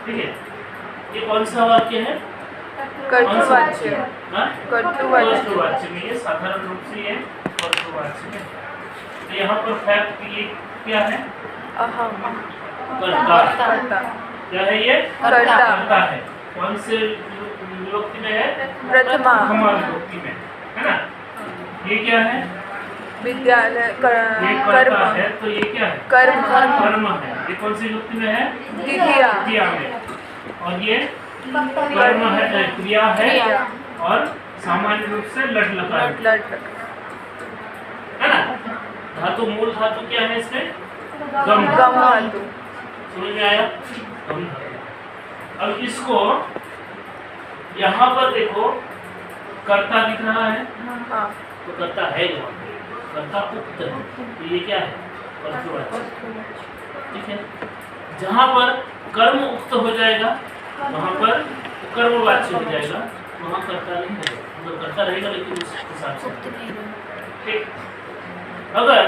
ठीक है, ये कौन सा वाक्य है? कर्तृवाच्य। कर्तृवाच्य में ये साधारण रूप से ये कर्तृवाच्य है। तो यहाँ पर फैक्ट ये क्या है? अहम कर्ता। क्या है ये? कर्ता है। कौन से विभक्ति में है? प्रथमा विभक्ति में, है ना? ये क्या है? विद्यालय ये कर्म कर्ता है, तो ये क्या है? कर्म है। ये कौन सी विभक्ति में है? द्वितीया में। और ये कर्म है, क्रिया है, और सामान्य रूप से लट लकार है ना? धातु, मूल धातु क्या है इसमें? गम धातु। समझ में आया? गम धातु। अब इसको यहाँ पर देखो, कर्ता दिख रहा है, तो कर्ता है वहाँ, कर्ता उक्त है, तो ये क्या है? कर्तृवाच्य। ठीक है, जहाँ पर कर्म उक्त हो जाएगा वहाँ पर कर्मवाच्य हो जाएगा, वहाँ कर्ता नहीं रहेगा, मतलब कर्ता रहेगा लेकिन उस हिसाब से। ठीक, अगर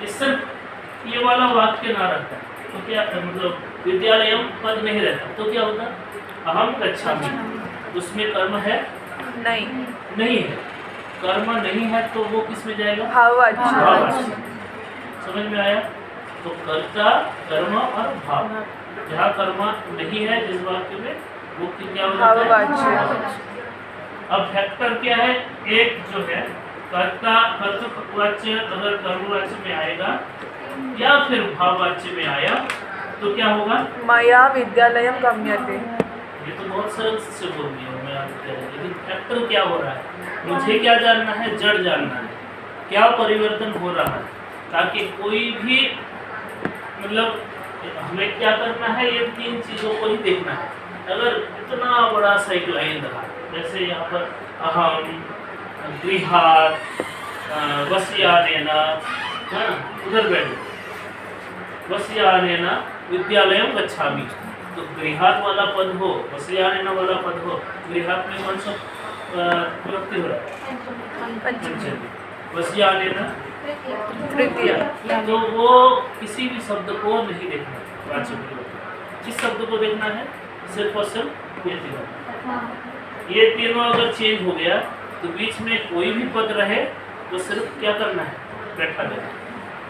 ये सिर्फ ये वाला वाक्य ना रहता तो क्या, मतलब विद्यालय पद नहीं रहता तो क्या होता? अहम गच्छामि, उसमें कर्म है? नहीं है। कर्म नहीं है तो वो किस में जाएगा? भाववाच्य। समझ में आया? तो कर्ता, कर्म और भाव, जहाँ कर्म नहीं है जिस वाक्य में, वो क्या हो जाता है? अब फैक्टर क्या है? एक जो है कर्ता, कर्तृवाच्य अगर कर्मवाच्य में आएगा या फिर भाववाच्य में आया तो क्या होगा? मया विद्यालयम गम्यते। ये तो बहुत सरल से बोल दिया मैं आपको, लेकिन फैक्टर क्या हो रहा है? मुझे क्या जानना है? जड़ जानना है, क्या परिवर्तन हो रहा है, ताकि कोई भी, मतलब हमें क्या करना है? ये तीन चीज़ों को ही देखना है। अगर इतना बड़ा सा एक लाइन रहा, जैसे यहाँ पर अहम, गृहात्, वस्यानेन, उधर बैठो, वस्यानेन विद्यालयम गच्छामि, तो गृहात् वाला पद हो, वस्यानेन वाला पद हो, गृहात् में कौन सा विभक्ति हो रहा है? पंचमी। वस्यानेन तृतीया। तो वो किसी भी शब्द को नहीं देखना वाच्य परिवर्तन, किस शब्द को देखना है? सिर्फ और सिर्फ ये तीनों। ये तीनों अगर चेंज हो गया तो बीच में कोई भी पद रहे तो सिर्फ क्या करना है? बैठा देना।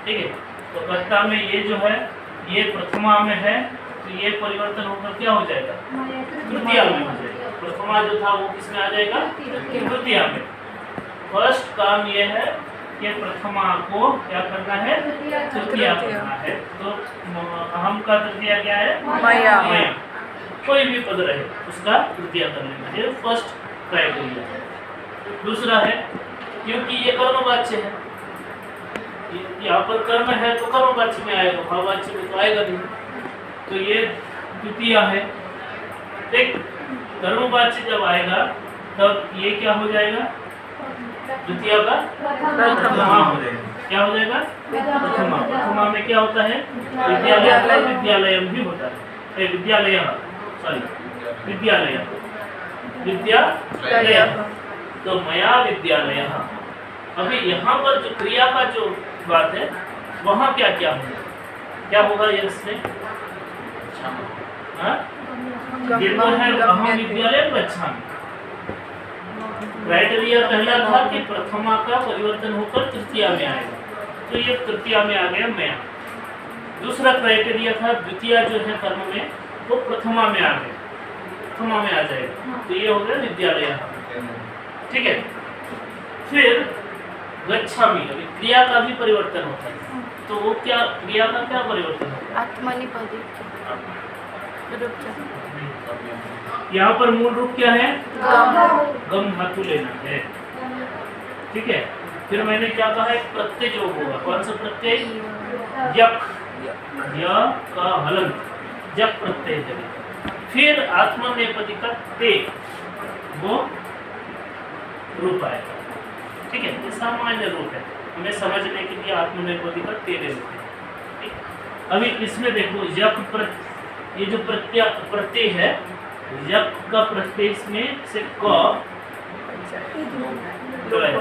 ठीक है, तो कर्ता में ये जो है ये प्रथमा में है, तो ये परिवर्तन होकर क्या हो जाएगा? तृतीया में हो जाएगा। प्रथमा जो था वो किस में आ जाएगा? तृतीया में। फर्स्ट काम ये है कि प्रथमा को क्या करना है? तृतीया करना है। तो अहम का तृतीया क्या है? मया। कोई भी पद रहे उसका तृतीया कर लेना है, फर्स्ट क्राइटेरिया। दूसरा है, क्योंकि ये कर्मवाच्य है, यहाँ पर कर्म है तो कर्मवाच्य में आएगा, भाववाच्य में तो आएगा नहीं, तो ये द्वितीय है। ठीक, कर्मवाच्य जब आएगा तब ये क्या हो जाएगा? द्वितीय का प्रथमा हो जाएगा। क्या हो जाएगा? प्रथमा। प्रथमा में क्या होता है? विद्यालय, विद्यालयम भी होता है, विद्यालय, सॉरी विद्यालय, विद्यालय, तो मया विद्यालय। अभी यहाँ पर जो क्रिया का जो बात है वहाँ क्या क्या होगा? क्या होगा इसमें? ये तो है अहम विद्यालय गच्छामि। क्राइटेरिया पहला था कि प्रथमा का परिवर्तन होकर तृतीया में आएगा, तो ये तृतीया में आ गया मया। दूसरा क्राइटेरिया था द्वितीय जो है कर्म में वो प्रथमा में आ गया, प्रथमा में आ जाएगा, तो ये हो गया विद्यालय। ठीक है, फिर गच्छामि, अभी क्रिया का भी परिवर्तन होता है, तो वो क्या, क्रिया का क्या परिवर्तन होता है? आत्मनिपदी। यहाँ पर मूल रूप क्या है? गम धातु लेना है। ठीक है, फिर मैंने क्या कहा? एक प्रत्यय जो होगा, कौन सा प्रत्यय? यक, य का हलंत, जब प्रत्यय जगह। फिर आत्मनेपदी का ते, वो रूप आएगा। ठीक है, ये सामान्य रूप है, हमें समझने के लिए आत्मनेपदी का ते ले लेते हैं। ठीक, अभी इसमें देखो यक, ये जो प्रत्यय है, यक का प्रत्यय में से क जोड़ेगा।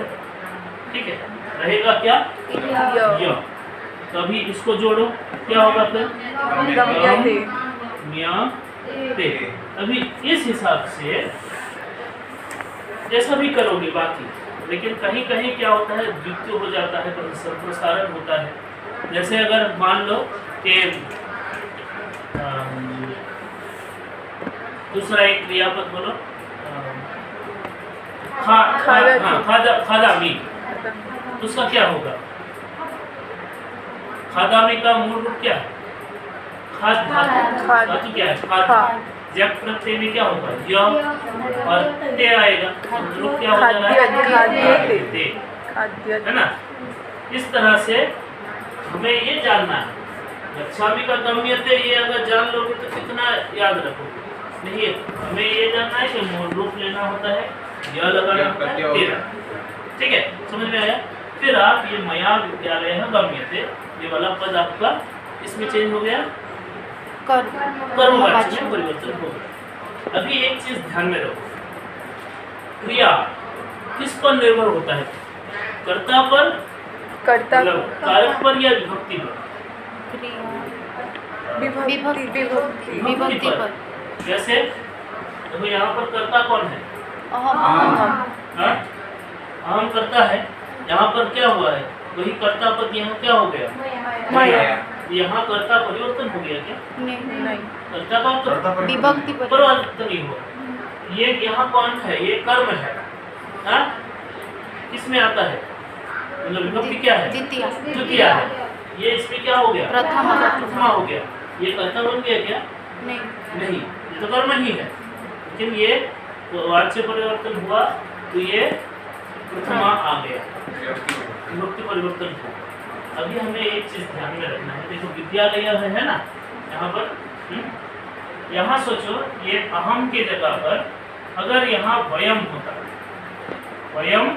ठीक है, रहेगा क्या? य। तो अभी इसको जोड़ो, क्या होगा फिर? ते। अभी इस हिसाब से जैसा भी करोगे बाकी, लेकिन कहीं कहीं क्या होता है, द्वितीय हो जाता है, प्रसारण होता है। जैसे अगर मान लो कि दूसरा एक क्रियापद बोलो, खादामी, तो उसका क्या होगा? खादामी का मूल रूप क्या है? खाद धातु क्या है? खाद। जब प्रत्यय में क्या होगा? य और ते आएगा, रूप क्या हो जाएगा? है ना। इस तरह से हमें ये जानना है, गच्छामि का गम्यते, ये अगर जान लोगे तो कितना याद रखोगे? नहीं, हमें ये जानना है कि मूल रूप लेना होता है, यह लगाना होता है, तेरा। ठीक है, समझ में आया? फिर आप ये मया विद्यालय गम्यते, ये वाला पद आपका इसमें चेंज हो गया, कर्मवाच्य में परिवर्तन हो गया। अभी एक चीज ध्यान में रखो, क्रिया किस पर निर्भर होता है? कर्ता पर, कारक पर या विभक्ति पर? विभक्ति पर। जैसे देखो यहाँ पर कर्ता कौन है? अहम कर्ता है। यहाँ पर क्या हुआ है? वही कर्ता पद यहाँ क्या हो गया? यहाँ कर्ता परिवर्तन हो गया क्या? नहीं। कर्ता का तो विभक्ति परिवर्तन नहीं हो। ये यहाँ कौन है? ये कर्म है। हाँ? किसमें आता है? मतलब विभक्ति क्या है? द्वितीय है। ये इसमें क्या हो गया? प्रथमा हो गया। ये कर्ता बन गया क्या? नहीं, ये तो कर्म ही है। लेकिन ये वाच्य परिवर्तन हुआ तो ये प्रथमा आ गया, विभक्ति परिवर्तन हुआ। अभी हमें एक चीज ध्यान में रखना है, देखो विद्यालय है ना, यहाँ पर यहाँ सोचो, ये अहम के जगह पर अगर यहाँ वयम होता, वयम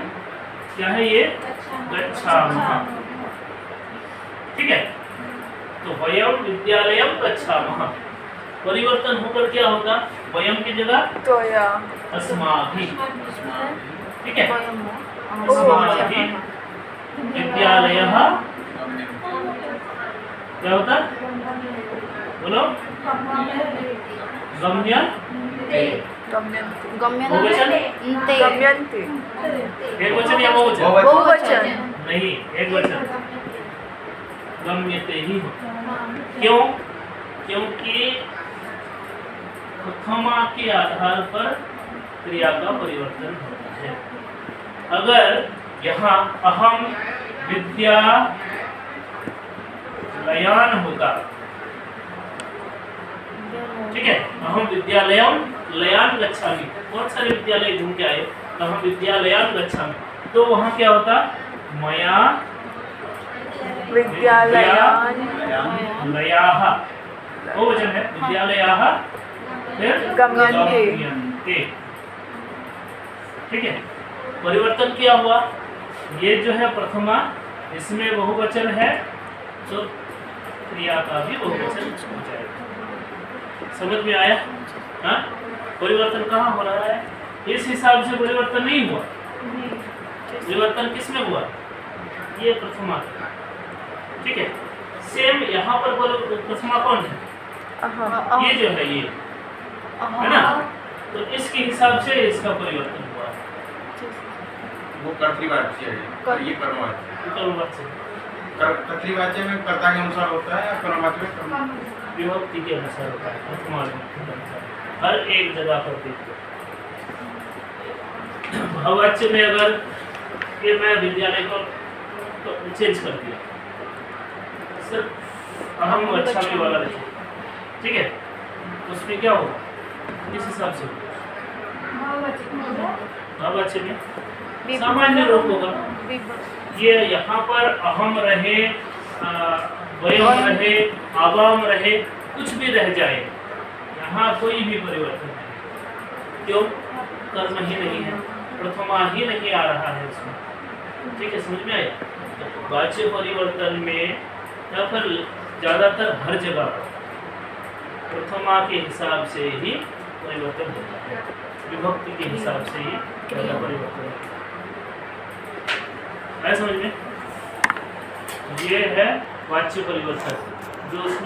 क्या है? ये गच्छामः, ठीक है। तो वयम विद्यालयम गच्छामः, परिवर्तन होकर क्या होगा? वयम की जगह त्वया, अस्माभिः, ठीक है। अस्माभिः विद्यालयः क्या होता? बोलो, गम्यन्ते। एक वचन या बहुवचन? नहीं, एक वचन। गम्यते ही होता। क्यों? क्योंकि प्रथमा के आधार पर क्रिया का परिवर्तन होता है। अगर यहाँ अहम विद्यालयान होता, ठीक है, अहम विद्यालयम लयान गच्छामि, बहुत सारे विद्यालय घूम के आए, तो अहम विद्यालयान गच्छामि, तो वहाँ क्या होता? मया विद्यालयान लयाः, वो वचन है, विद्यालयाः फिर गम्यन्ते, ठीक है। परिवर्तन क्या हुआ? ये जो है प्रथमा, इसमें बहुवचन है, तो क्रिया का भी बहुवचन हो जाएगा। समझ में आया? हाँ, परिवर्तन कहाँ हो रहा है? इस हिसाब से परिवर्तन नहीं हुआ। परिवर्तन किसमें हुआ? ये प्रथमा, ठीक है। सेम यहाँ पर प्रथमा कौन है? ये जो है, ये है ना, तो इसके हिसाब से इसका परिवर्तन हुआ। वो कर्तृवाच्य है, ये परमवाच्य। कर्तृवाच्य में कर्ता के अनुसार होता है या परमवाच्य में विभक्ति के अनुसार होता है। हर एक जगह पर देखो, भाववाच्य में अगर ये मैं विद्यालय को तो चेंज कर दिया, सिर्फ अहम गच्छामि वाला लिखो, ठीक है, उसमें क्या होगा? इस हिसाब से भाववाच्य में सामान्य रूप होगा। ये यहाँ पर अहम रहे, वयम रहे, आवाम रहे, कुछ भी रह जाए, यहाँ कोई भी परिवर्तन नहीं। क्यों? कर्म ही नहीं है, प्रथमा ही नहीं आ रहा है इसमें, ठीक है। समझ में आया? वाच्य परिवर्तन में या फिर ज़्यादातर हर जगह पर प्रथमा के हिसाब से ही परिवर्तन होता है, विभक्ति के हिसाब से ही परिवर्तन होता है। समझ में? ये है वाच्य परिवर्तन, जो उसमें